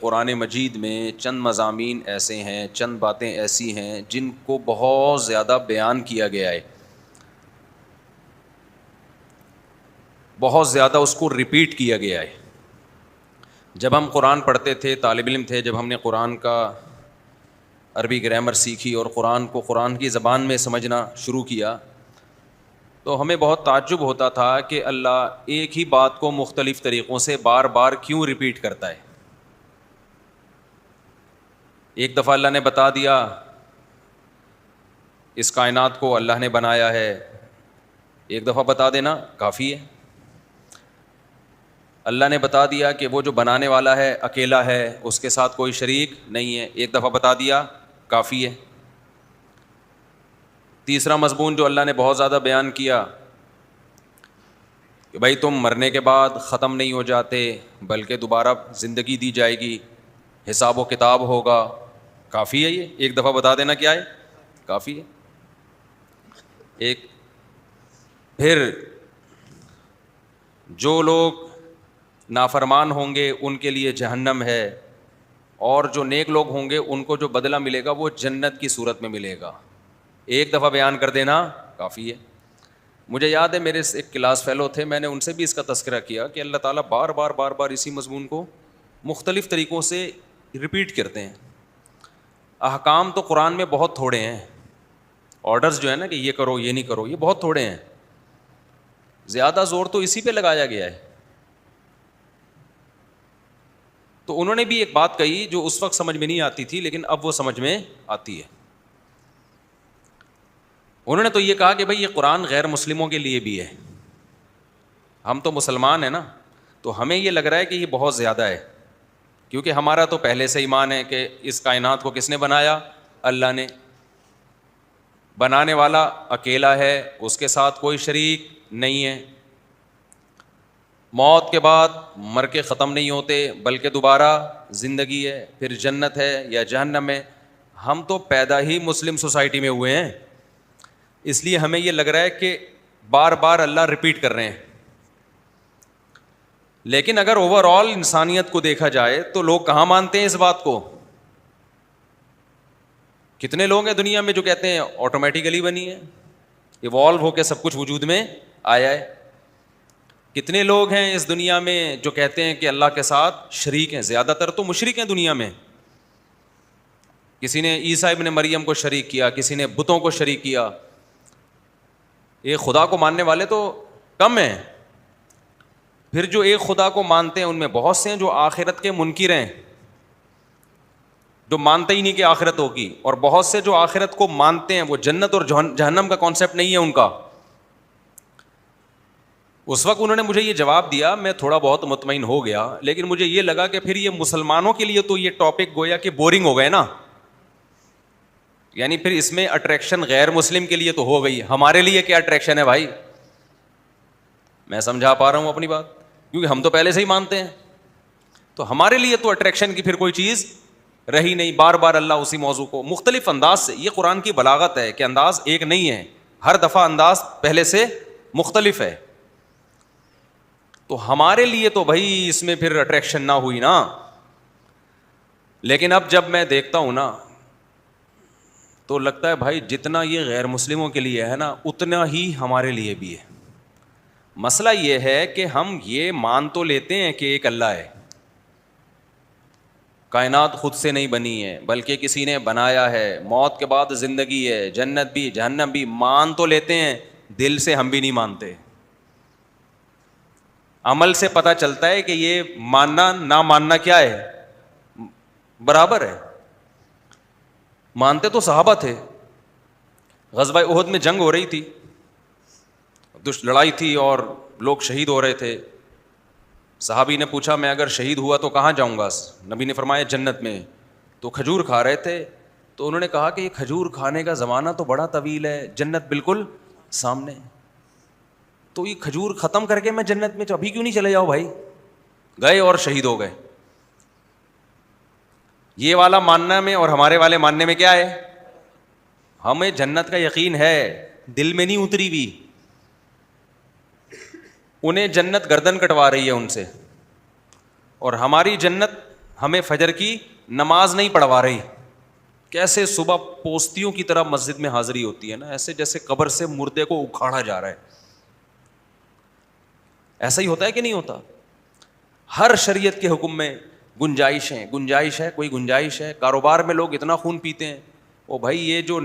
قرآن مجید میں چند مضامین ایسے ہیں، چند باتیں ایسی ہیں جن کو بہت زیادہ بیان کیا گیا ہے، بہت زیادہ اس کو ریپیٹ کیا گیا ہے۔ جب ہم قرآن پڑھتے تھے، طالب علم تھے، جب ہم نے قرآن کا عربی گرامر سیکھی اور قرآن کو قرآن کی زبان میں سمجھنا شروع کیا، تو ہمیں بہت تعجب ہوتا تھا کہ اللہ ایک ہی بات کو مختلف طریقوں سے بار بار کیوں ریپیٹ کرتا ہے۔ ایک دفعہ اللہ نے بتا دیا اس کائنات کو اللہ نے بنایا ہے، ایک دفعہ بتا دینا کافی ہے۔ اللہ نے بتا دیا کہ وہ جو بنانے والا ہے اکیلا ہے، اس کے ساتھ کوئی شریک نہیں ہے، ایک دفعہ بتا دیا کافی ہے۔ تیسرا مضمون جو اللہ نے بہت زیادہ بیان کیا کہ بھائی تم مرنے کے بعد ختم نہیں ہو جاتے بلکہ دوبارہ زندگی دی جائے گی، حساب و کتاب ہوگا، کافی ہے، یہ ایک دفعہ بتا دینا کیا ہے، کافی ہے۔ ایک پھر جو لوگ نافرمان ہوں گے ان کے لیے جہنم ہے، اور جو نیک لوگ ہوں گے ان کو جو بدلہ ملے گا وہ جنت کی صورت میں ملے گا، ایک دفعہ بیان کر دینا کافی ہے۔ مجھے یاد ہے میرے ایک کلاس فیلو تھے، میں نے ان سے بھی اس کا تذکرہ کیا کہ اللہ تعالیٰ بار بار اسی مضمون کو مختلف طریقوں سے ریپیٹ کرتے ہیں۔ احکام تو قرآن میں بہت تھوڑے ہیں، آرڈرز جو ہے نا کہ یہ کرو یہ نہیں کرو، یہ بہت تھوڑے ہیں، زیادہ زور تو اسی پہ لگایا گیا ہے۔ تو انہوں نے بھی ایک بات کہی جو اس وقت سمجھ میں نہیں آتی تھی لیکن اب وہ سمجھ میں آتی ہے۔ انہوں نے تو یہ کہا کہ بھائی یہ قرآن غیر مسلموں کے لیے بھی ہے، ہم تو مسلمان ہیں نا، تو ہمیں یہ لگ رہا ہے کہ یہ بہت زیادہ ہے، کیونکہ ہمارا تو پہلے سے ایمان ہے کہ اس کائنات کو کس نے بنایا، اللہ نے، بنانے والا اکیلا ہے، اس کے ساتھ کوئی شریک نہیں ہے، موت کے بعد مر کے ختم نہیں ہوتے بلکہ دوبارہ زندگی ہے، پھر جنت ہے یا جہنم ہے۔ ہم تو پیدا ہی مسلم سوسائٹی میں ہوئے ہیں، اس لیے ہمیں یہ لگ رہا ہے کہ بار بار اللہ ریپیٹ کر رہے ہیں، لیکن اگر اوور آل انسانیت کو دیکھا جائے تو لوگ کہاں مانتے ہیں اس بات کو؟ کتنے لوگ ہیں دنیا میں جو کہتے ہیں آٹومیٹیکلی بنی ہے، ایوالو ہو کے سب کچھ وجود میں آیا ہے؟ کتنے لوگ ہیں اس دنیا میں جو کہتے ہیں کہ اللہ کے ساتھ شریک ہیں؟ زیادہ تر تو مشرک ہیں دنیا میں، کسی نے عیسیٰ ابن مریم کو شریک کیا، کسی نے بتوں کو شریک کیا، ایک خدا کو ماننے والے تو کم ہیں۔ پھر جو ایک خدا کو مانتے ہیں ان میں بہت سے ہیں جو آخرت کے منکر ہیں، جو مانتے ہی نہیں کہ آخرت ہوگی، اور بہت سے جو آخرت کو مانتے ہیں وہ جنت اور جہنم کا کانسیپٹ نہیں ہے ان کا۔ اس وقت انہوں نے مجھے یہ جواب دیا، میں تھوڑا بہت مطمئن ہو گیا، لیکن مجھے یہ لگا کہ پھر یہ مسلمانوں کے لیے تو یہ ٹاپک گویا کہ بورنگ ہو گئے نا، یعنی پھر اس میں اٹریکشن غیر مسلم کے لیے تو ہو گئی، ہمارے لیے کیا اٹریکشن ہے بھائی؟ میں سمجھا پا رہا ہوں اپنی بات؟ کیونکہ ہم تو پہلے سے ہی مانتے ہیں، تو ہمارے لیے تو اٹریکشن کی پھر کوئی چیز رہی نہیں۔ بار بار اللہ اسی موضوع کو مختلف انداز سے، یہ قرآن کی بلاغت ہے کہ انداز ایک نہیں ہے، ہر دفعہ انداز پہلے سے مختلف ہے، تو ہمارے لیے تو بھائی اس میں پھر اٹریکشن نہ ہوئی نا۔ لیکن اب جب میں دیکھتا ہوں نا تو لگتا ہے بھائی جتنا یہ غیر مسلموں کے لیے ہے نا اتنا ہی ہمارے لیے بھی ہے۔ مسئلہ یہ ہے کہ ہم یہ مان تو لیتے ہیں کہ ایک اللہ ہے، کائنات خود سے نہیں بنی ہے بلکہ کسی نے بنایا ہے، موت کے بعد زندگی ہے، جنت بھی جہنم بھی، مان تو لیتے ہیں، دل سے ہم بھی نہیں مانتے۔ عمل سے پتہ چلتا ہے کہ یہ ماننا نہ ماننا کیا ہے، برابر ہے۔ مانتے تو صحابہ تھے، غزوہ احد میں جنگ ہو رہی تھی، لڑائی تھی اور لوگ شہید ہو رہے تھے، صحابی نے پوچھا میں اگر شہید ہوا تو کہاں جاؤں گا؟ نبی نے فرمایا جنت میں۔ تو کھجور کھا رہے تھے، تو انہوں نے کہا کہ یہ کھجور کھانے کا زمانہ تو بڑا طویل ہے، جنت بالکل سامنے، تو یہ کھجور ختم کر کے میں جنت میں، تو ابھی کیوں نہیں چلے جاؤ بھائی؟ گئے اور شہید ہو گئے۔ یہ والا ماننا میں اور ہمارے والے ماننے میں کیا ہے؟ ہمیں جنت کا یقین ہے، دل میں نہیں اتری بھی، انہیں جنت گردن کٹوا رہی ہے ان سے، اور ہماری جنت ہمیں فجر کی نماز نہیں پڑھوا رہی. کیسے صبح پوستیوں کی طرح مسجد میں حاضری ہوتی ہے نا, ایسے جیسے قبر سے مردے کو اکھاڑا جا رہا ہے. ایسا ہی ہوتا ہے کہ نہیں ہوتا؟ ہر شریعت کے حکم میں گنجائش ہے, کوئی گنجائش ہے. کاروبار میں لوگ اتنا خون پیتے ہیں, او بھائی یہ جو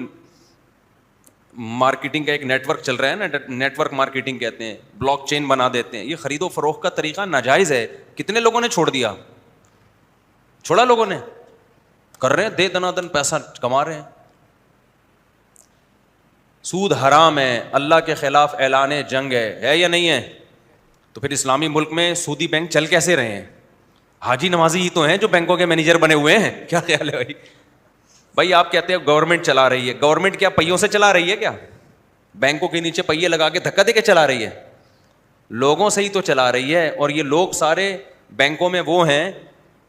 مارکیٹنگ کا ایک نیٹ ورک چل رہا ہے نا, نیٹ ورک مارکیٹنگ کہتے ہیں, بلاک چین بنا دیتے ہیں, یہ خرید و فروخت کا طریقہ ناجائز ہے. کتنے لوگوں نے چھوڑ دیا؟ چھوڑا لوگوں نے, کر رہے ہیں, دے دنا دن پیسہ کما رہے ہیں. سود حرام ہے, اللہ کے خلاف اعلان جنگ ہے یا نہیں ہے؟ تو پھر اسلامی ملک میں سودی بینک چل کیسے رہے ہیں؟ حاجی نمازی ہی تو ہیں جو بینکوں کے مینیجر بنے ہوئے ہیں. کیا خیال ہے بھائی آپ کہتے ہیں گورنمنٹ چلا رہی ہے, گورنمنٹ کیا پہیوں سے چلا رہی ہے کیا؟ بینکوں کے نیچے پہیے لگا کے دھکا دے کے چلا رہی ہے؟ لوگوں سے ہی تو چلا رہی ہے. اور یہ لوگ سارے بینکوں میں وہ ہیں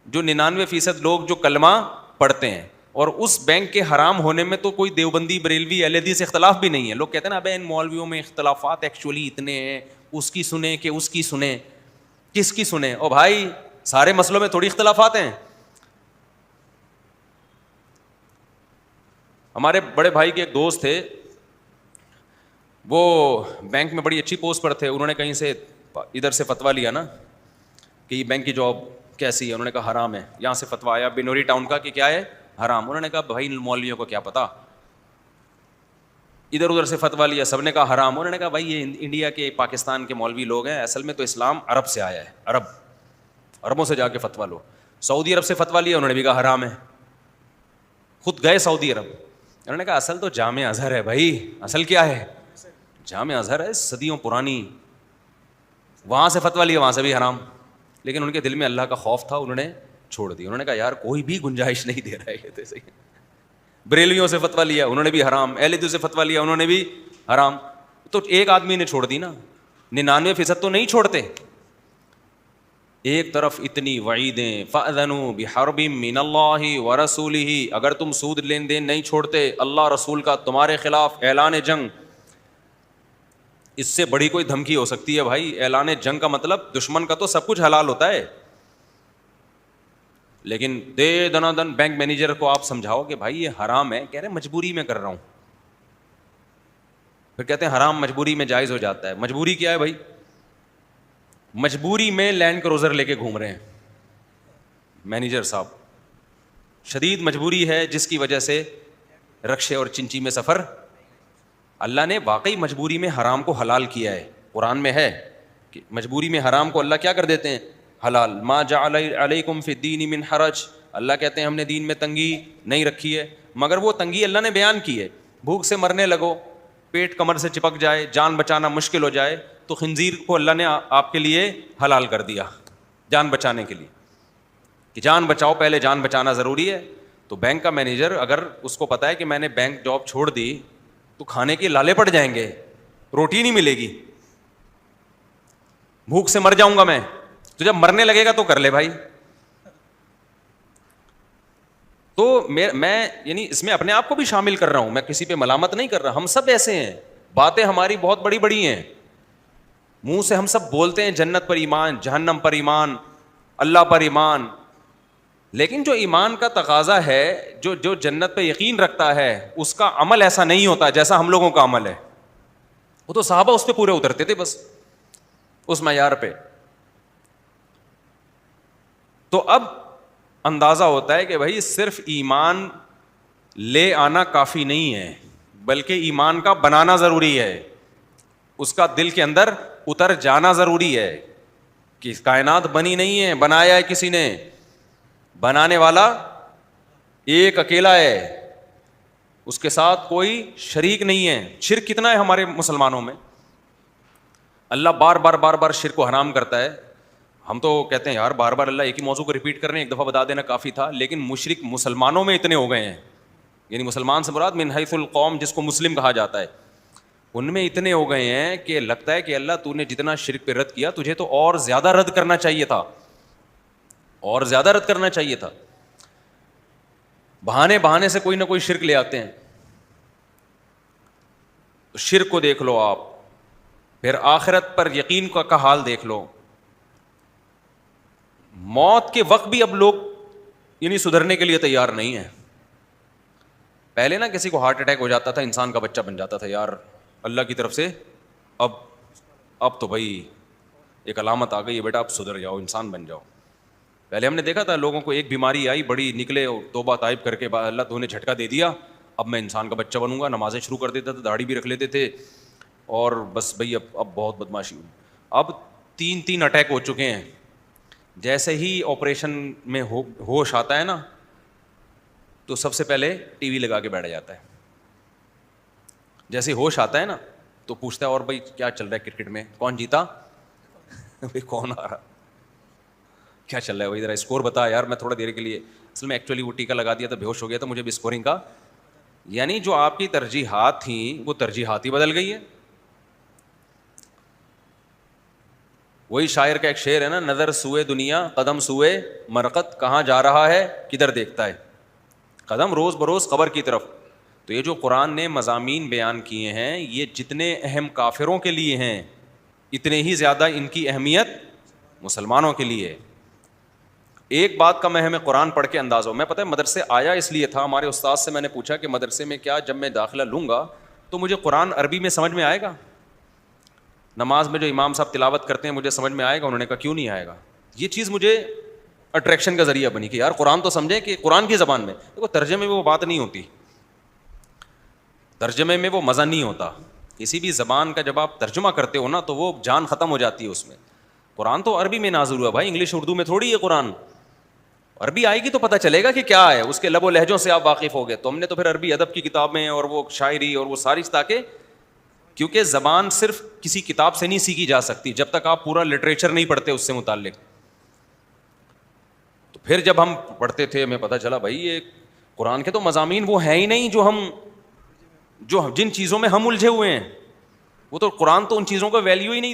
جو 99% لوگ جو کلمہ پڑھتے ہیں, اور اس بینک کے حرام ہونے میں تو کوئی دیوبندی, بریلوی, اہل حدیث سے اختلاف بھی نہیں ہے. لوگ کہتے ہیں نا ابے ان مولویوں میں اختلافات ایکچولی اتنے ہیں, اس کی سنیں کہ اس کی سنیں, کس کی سنیں؟ او بھائی سارے مسئلوں میں تھوڑی اختلافات ہیں. ہمارے بڑے بھائی کے ایک دوست تھے, وہ بینک میں بڑی اچھی پوسٹ پر تھے. انہوں نے کہیں سے ادھر سے فتویٰ لیا نا کہ یہ بینک کی جاب کیسی ہے, انہوں نے کہا حرام ہے. یہاں سے فتویٰ آیا بنوری ٹاؤن کا کہ کیا ہے, حرام. انہوں نے کہا بھائی مولویوں کو کیا پتا, ادھر ادھر سے فتویٰ لیا, سب نے کہا حرام. انہوں نے کہا بھائی یہ انڈیا کے, پاکستان کے مولوی لوگ ہیں, اصل میں تو اسلام عرب سے آیا ہے, عربوں سے جا کے فتویٰ لو. سعودی عرب سے فتویٰ لیا, انہوں نے بھی کہا حرام ہے. خود گئے سعودی عرب, انہوں نے کہا اصل تو جامع ازہر ہے بھائی, اصل کیا ہے, جامع ازہر ہے, صدیوں پرانی. وہاں سے فتویٰ لیا, وہاں سے بھی حرام. لیکن ان کے دل میں اللہ کا خوف تھا, انہوں نے چھوڑ دی. انہوں نے کہا یار کوئی بھی گنجائش نہیں دے رہا ہے یہ تو صحیح. بریلویوں سے فتویٰ لیا, انہوں نے بھی حرام. اہل حدیث سے فتویٰ لیا, انہوں نے بھی حرام. تو ایک آدمی نے چھوڑ دی نا, 99% تو نہیں چھوڑتے. ایک طرف اتنی وعیدیں, فَأْذَنُوا بِحَرْبٍ مِّنَ اللَّهِ وَرَسُولِهِ, اگر تم سود لین دین نہیں چھوڑتے, اللہ رسول کا تمہارے خلاف اعلان جنگ. اس سے بڑی کوئی دھمکی ہو سکتی ہے بھائی؟ اعلان جنگ کا مطلب دشمن کا تو سب کچھ حلال ہوتا ہے, لیکن دے دنا دن بینک مینیجر کو آپ سمجھاؤ کہ بھائی یہ حرام ہے, کہہ رہے مجبوری میں کر رہا ہوں. پھر کہتے ہیں حرام مجبوری میں جائز ہو جاتا ہے. مجبوری کیا ہے بھائی؟ مجبوری میں لینڈ کروزر لے کے گھوم رہے ہیں مینیجر صاحب. شدید مجبوری ہے جس کی وجہ سے رکشے اور چنچی میں سفر. اللہ نے واقعی مجبوری میں حرام کو حلال کیا ہے. قرآن میں ہے کہ مجبوری میں حرام کو اللہ کیا کر دیتے ہیں, حلال. ما جعل علیکم فی الدین من حرج, اللہ کہتے ہیں ہم نے دین میں تنگی نہیں رکھی ہے. مگر وہ تنگی اللہ نے بیان کی ہے. بھوک سے مرنے لگو, پیٹ کمر سے چپک جائے, جان بچانا مشکل ہو جائے, تو خنزیر کو اللہ نے آپ کے لیے حلال کر دیا جان بچانے کے لیے, کہ جان بچاؤ, پہلے جان بچانا ضروری ہے. تو بینک کا مینیجر اگر اس کو پتا ہے کہ میں نے بینک جاب چھوڑ دی تو کھانے کے لالے پڑ جائیں گے, روٹی نہیں ملے گی, بھوک سے مر جاؤں گا میں, تو جب مرنے لگے گا تو کر لے بھائی. تو میں یعنی اس میں اپنے آپ کو بھی شامل کر رہا ہوں, میں کسی پہ ملامت نہیں کر رہا. ہم سب ایسے ہیں, باتیں ہماری بہت بڑی بڑی ہیں, منہ سے ہم سب بولتے ہیں جنت پر ایمان, جہنم پر ایمان, اللہ پر ایمان, لیکن جو ایمان کا تقاضا ہے, جو جنت پہ یقین رکھتا ہے, اس کا عمل ایسا نہیں ہوتا جیسا ہم لوگوں کا عمل ہے. وہ تو صحابہ اس پہ پورے اترتے تھے بس, اس معیار پہ. تو اب اندازہ ہوتا ہے کہ بھائی صرف ایمان لے آنا کافی نہیں ہے, بلکہ ایمان کا بنانا ضروری ہے, اس کا دل کے اندر اتر جانا ضروری ہے کہ کائنات بنی نہیں ہے, بنایا ہے کسی نے, بنانے والا ایک اکیلا ہے, اس کے ساتھ کوئی شریک نہیں ہے. شرک کتنا ہے ہمارے مسلمانوں میں, اللہ بار بار شرک کو حرام کرتا ہے. ہم تو کہتے ہیں یار بار بار اللہ ایک ہی موضوع کو ریپیٹ کر رہے ہیں, ایک دفعہ بتا دینا کافی تھا. لیکن مشرک مسلمانوں میں اتنے ہو گئے ہیں, یعنی مسلمان سے مراد من حیث القوم جس کو مسلم کہا جاتا ہے, ان میں اتنے ہو گئے ہیں کہ لگتا ہے کہ اللہ تو نے جتنا شرک پہ رد کیا, تجھے تو اور زیادہ رد کرنا چاہیے تھا, اور زیادہ رد کرنا چاہیے تھا. بہانے سے کوئی نہ کوئی شرک لے آتے ہیں. تو شرک کو دیکھ لو آپ, پھر آخرت پر یقین کا حال دیکھ لو. موت کے وقت بھی اب لوگ یعنی سدھرنے کے لیے تیار نہیں ہے. پہلے نا کسی کو ہارٹ اٹیک ہو جاتا تھا, انسان کا بچہ بن جاتا تھا, یار اللہ کی طرف سے اب تو بھائی ایک علامت آ گئی ہے, بیٹا اب سدھر جاؤ, انسان بن جاؤ. پہلے ہم نے دیکھا تھا لوگوں کو ایک بیماری آئی بڑی, نکلے توبہ طائب کر کے اللہ تو نے جھٹکا دے دیا, اب میں انسان کا بچہ بنوں گا, نمازیں شروع کر دیتا تھا, داڑھی بھی رکھ لیتے تھے, اور بس بھائی اب بہت بدماشی ہوئی. اب 3 اٹیک ہو چکے ہیں. جیسے ہی آپریشن میں ہوش آتا ہے نا, تو سب سے پہلے ٹی وی لگا کے بیٹھ جاتا ہے. جیسے ہوش آتا ہے نا تو پوچھتا ہے اور بھائی کیا چل رہا ہے کرکٹ میں, کون جیتا, بھائی کون آ رہا, کیا چل رہا ہے بھائی, ذرا اسکور بتا یار, میں تھوڑا دیر کے لیے, اصل میں ایکچولی وہ ٹیکا لگا دیا تھا, بے ہوش ہو گیا تھا, مجھے بھی اسکورنگ کا. یعنی جو آپ کی ترجیحات تھیں وہ ترجیحات ہی بدل گئی ہے. وہی شاعر کا ایک شعر ہے نا, نظر سوئے دنیا قدم سوئے مرقد, کہاں جا رہا ہے کدھر دیکھتا ہے, قدم روز بروز قبر کی طرف. تو یہ جو قرآن نے مضامین بیان کیے ہیں, یہ جتنے اہم کافروں کے لیے ہیں اتنے ہی زیادہ ان کی اہمیت مسلمانوں کے لیے. ایک بات کا میں ہمیں قرآن پڑھ کے انداز ہو, میں پتہ ہے مدرسے آیا اس لیے تھا, ہمارے استاد سے میں نے پوچھا کہ مدرسے میں کیا جب میں داخلہ لوں گا تو مجھے قرآن عربی میں سمجھ میں آئے گا, نماز میں جو امام صاحب تلاوت کرتے ہیں مجھے سمجھ میں آئے گا؟ انہوں نے کہا کیوں نہیں آئے گا. یہ چیز مجھے اٹریکشن کا ذریعہ بنی کہ یار قرآن تو سمجھیں کہ قرآن کی زبان میں. دیکھو ترجمے میں وہ بات نہیں ہوتی, ترجمے میں وہ مزہ نہیں ہوتا. کسی بھی زبان کا جب آپ ترجمہ کرتے ہو نا تو وہ جان ختم ہو جاتی ہے اس میں. قرآن تو عربی میں نازل ہوا بھائی, انگلش اردو میں تھوڑی ہے قرآن. عربی آئے گی تو پتہ چلے گا کہ کیا ہے, اس کے لب و لہجوں سے آپ واقف ہو گئے. تو ہم نے تو پھر عربی ادب کی کتابیں اور وہ شاعری اور وہ ساری, تاکہ کیونکہ زبان صرف کسی کتاب سے نہیں سیکھی جا سکتی جب تک آپ پورا لٹریچر نہیں پڑھتے اس سے متعلق. تو پھر جب ہم پڑھتے تھے ہمیں پتہ چلا بھائی یہ قرآن کے تو مضامین وہ ہیں ہی نہیں جو جن چیزوں میں ہم الجھے ہوئے ہیں, وہ تو قرآن تو ان چیزوں کا ویلیو ہی نہیں